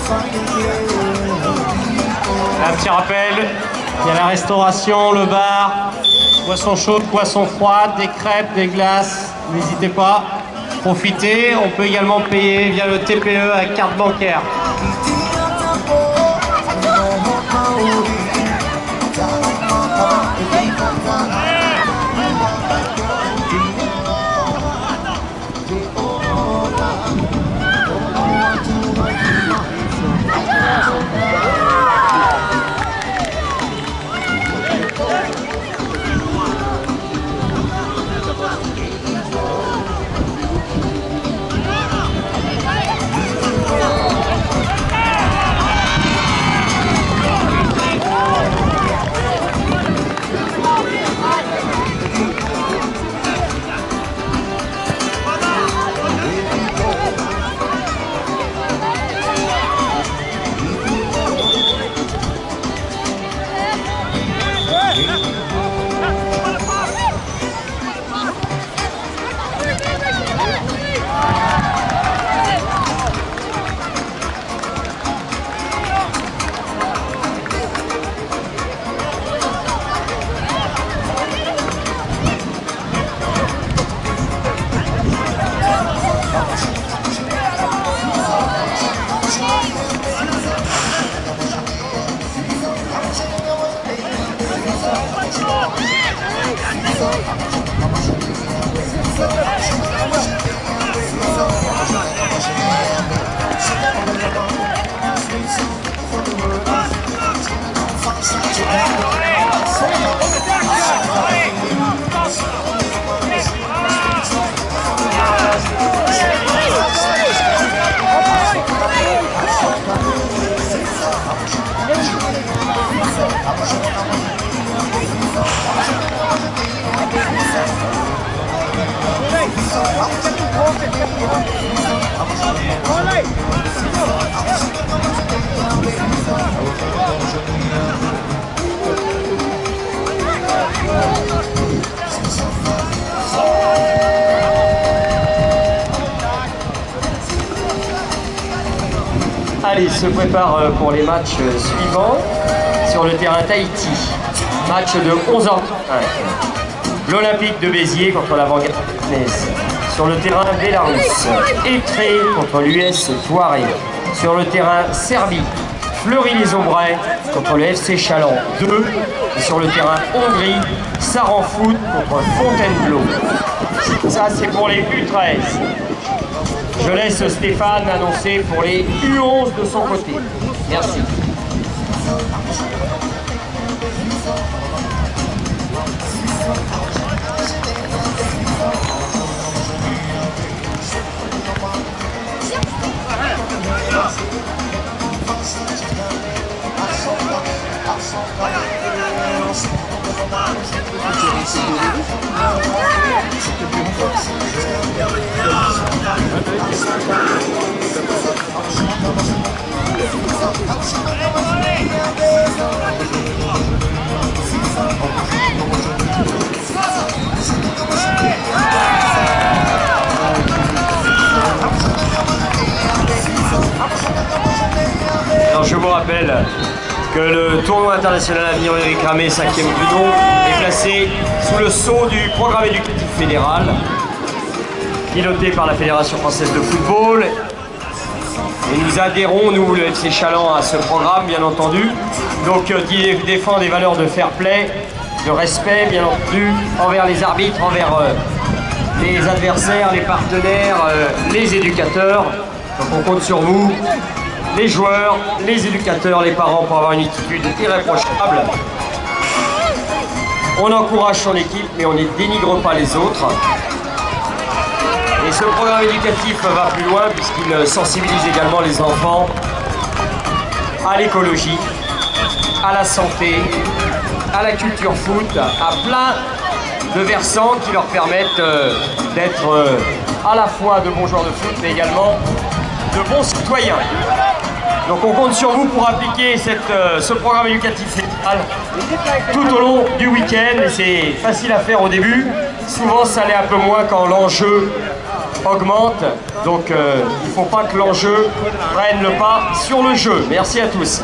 Un petit rappel, il y a la restauration, le bar, boissons chaudes, boissons froides, des crêpes, des glaces, n'hésitez pas, profitez. On peut également payer via le TPE à carte bancaire. Allez, il se prépare pour les matchs suivants sur le terrain Tahiti. Match de 11h. L'Olympique de Béziers contre l'Avant-Garde. Sur le terrain Bélarus. Étré contre l'US Thoiré. Sur le terrain Serbie. Fleury-les-Aubrais contre le FC Chaland 2. Et sur le terrain Hongrie, Saran Foot contre Fontainebleau. Ça, c'est pour les U13. Je laisse Stéphane annoncer pour les U11 de son côté. Merci. Alors je vous rappelle que le tournoi international Avenir Éric Ramé, 5e du nom, est placé sous le sceau du programme éducatif fédéral, piloté par la Fédération française de football. Et nous adhérons, nous, le FC Chaland, à ce programme, bien entendu. Donc, qui défend des valeurs de fair play, de respect, bien entendu, envers les arbitres, envers les adversaires, les partenaires, les éducateurs. Donc, on compte sur vous, les joueurs, les éducateurs, les parents, pour avoir une attitude irréprochable. On encourage son équipe, mais on ne dénigre pas les autres. Et ce programme éducatif va plus loin puisqu'il sensibilise également les enfants à l'écologie, à la santé, à la culture foot, à plein de versants qui leur permettent d'être à la fois de bons joueurs de foot mais également de bons citoyens. Donc on compte sur vous pour appliquer ce programme éducatif fédéral tout au long du week-end. Et c'est facile à faire au début. Souvent ça l'est un peu moins quand l'enjeu augmente. Donc il ne faut pas que l'enjeu prenne le pas sur le jeu. Merci à tous.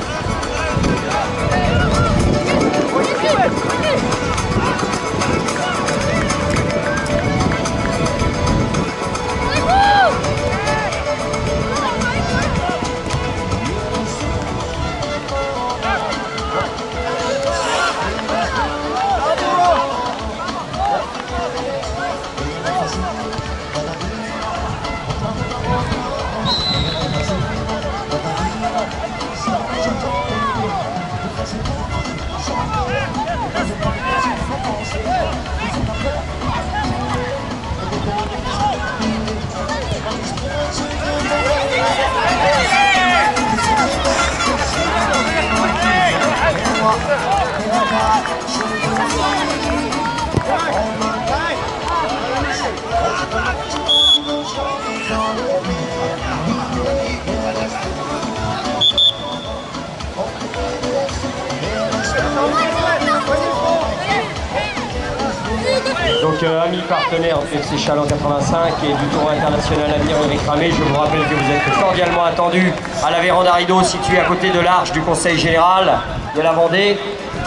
Donc amis partenaires du FC Challans 85 et du tournoi international Avenir Eric Ramé, je vous rappelle que vous êtes cordialement attendus à la Véranda Rideau située à côté de l'Arche du Conseil Général de la Vendée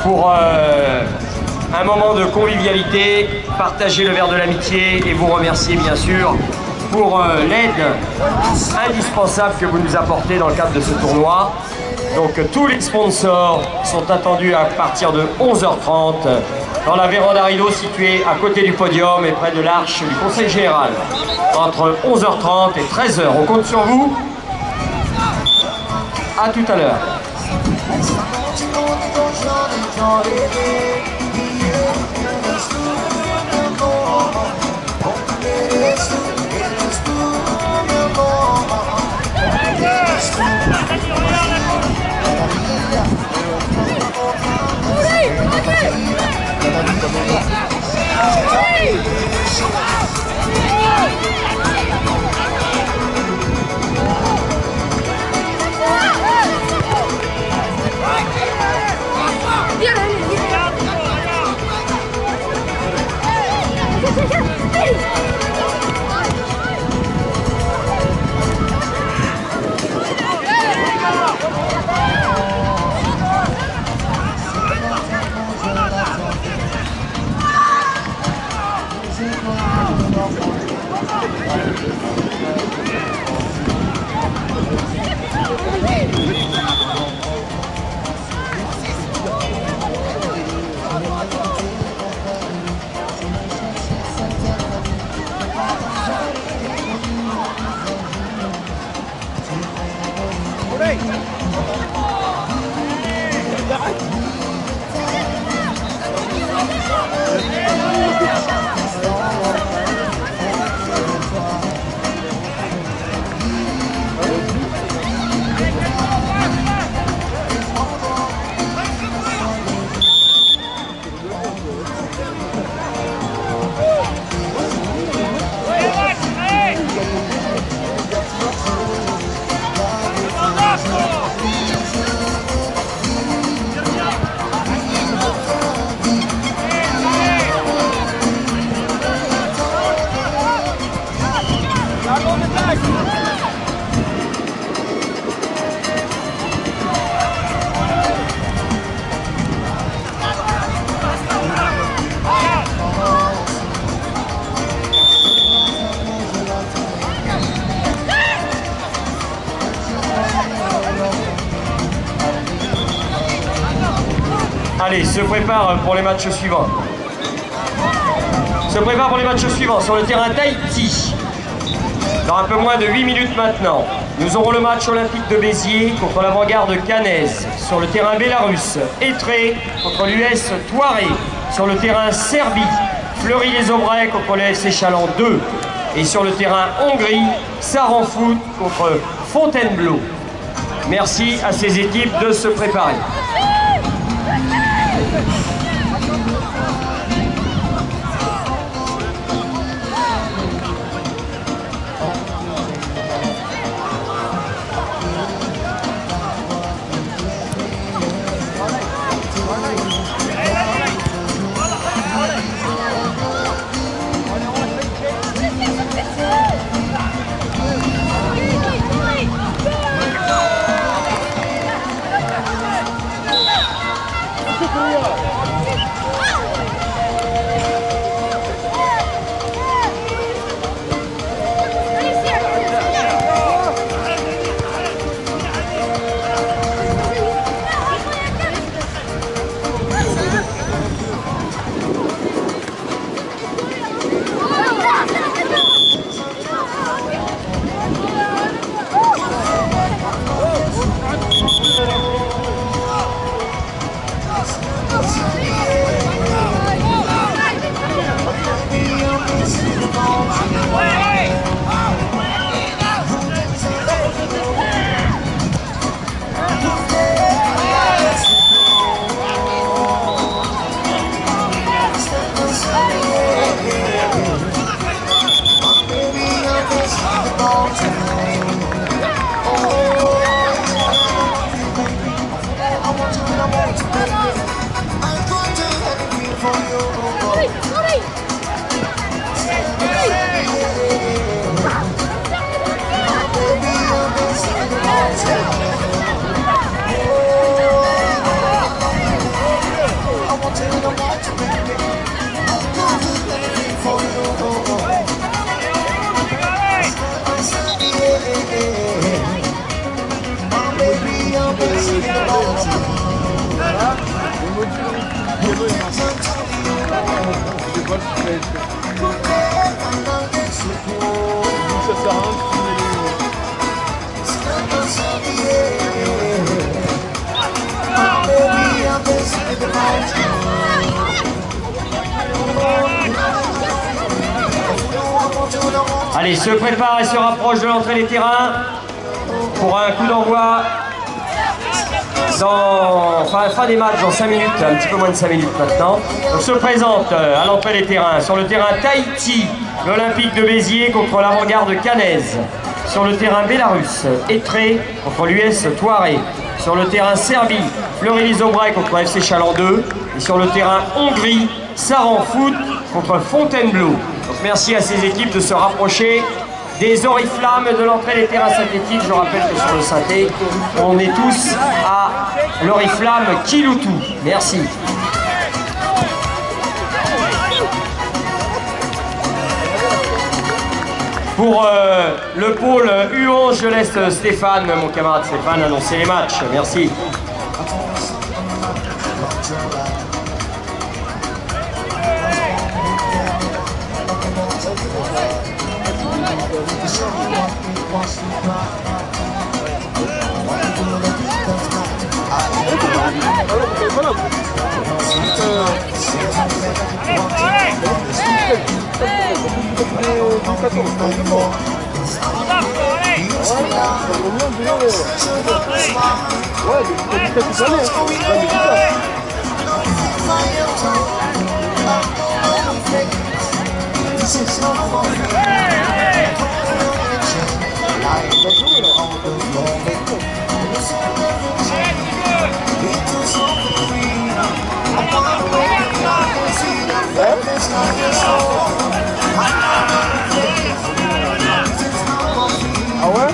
pour un moment de convivialité, partager le verre de l'amitié et vous remercier bien sûr pour l'aide indispensable que vous nous apportez dans le cadre de ce tournoi. Donc tous les sponsors sont attendus à partir de 11h30 dans la Véranda Rideau située à côté du podium et près de l'Arche du Conseil Général. Entre 11h30 et 13h, on compte sur vous. À tout à l'heure. Allez, se prépare pour les matchs suivants. Se prépare pour les matchs suivants sur le terrain d'Haïti. Dans un peu moins de 8 minutes maintenant, nous aurons le match olympique de Béziers contre l'avant-garde caennaise. Sur le terrain bélarus, Étré contre l'US Thoiré. Sur le terrain Serbie, Fleury-les-Aubrais contre le FC Challans 2. Et sur le terrain Hongrie, Saran Foot contre Fontainebleau. Merci à ces équipes de se préparer. Allez, se prépare et se rapproche de l'entrée des terrains pour un coup d'envoi fin des matchs dans 5 minutes, un petit peu moins de 5 minutes maintenant. On se présente à l'entrée des terrains. Sur le terrain Tahiti, l'Olympique de Béziers contre l'Avant-Garde Cannaise. Sur le terrain Bélarus, Étré contre l'US Thoiré. Sur le terrain Serbie, Fleury-les-Aubrais contre FC Chaland 2. Et sur le terrain Hongrie, Saran Foot contre Fontainebleau. Donc merci à ces équipes de se rapprocher des oriflammes de l'entrée des terrains synthétiques. Je rappelle que sur le synthé, on est tous à l'oriflamme Kiloutou. Merci. Pour le pôle U11, je laisse Stéphane, mon camarade Stéphane, annoncer les matchs. Merci. Ah ouais?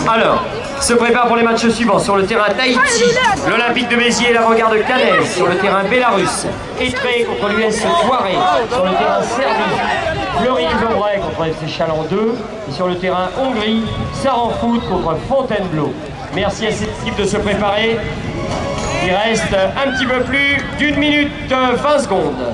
Alors, se prépare pour les matchs suivants. Sur le terrain Tahiti, l'Olympique de Béziers et l'Avant-Garde Cannaise. Sur le terrain Bélarus, Étré contre l'US Thoiré. Sur le terrain Serbie, Fleury-les-Aubrais contre FC Chaland 2. Et sur le terrain Hongrie, Saran Foot contre Fontainebleau. Merci à cette équipe de se préparer. Il reste un petit peu plus d'1 minute 20 secondes.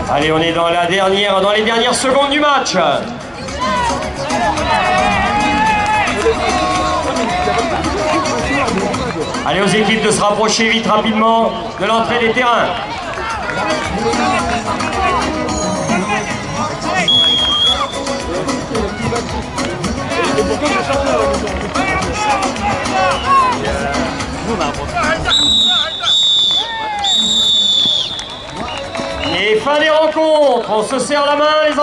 Allez, on est dans les dernières secondes du match. Allez aux équipes de se rapprocher vite, rapidement de l'entrée des terrains. Et fin des rencontres, on se serre la main les